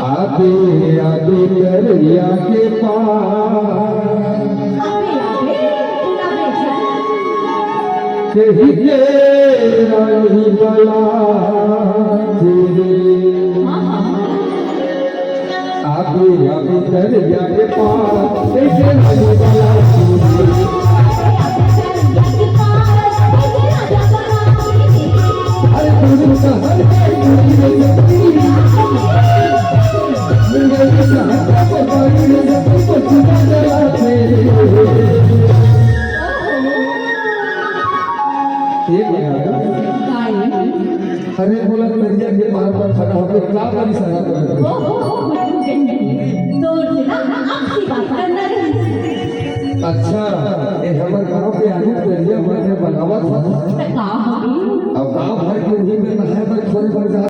आगे आगे दरिया के पार कही के रानी बला आगे आगे दरिया के पार कही के रानी बला अरे तुम हर अरे बोला दरिया के पार पर खड़ा होकर क्या बड़ी सजा कर अच्छा ये हमारे गांव के आगे दरिया में बनावत अब गांव भर के नहीं में है पर थोड़े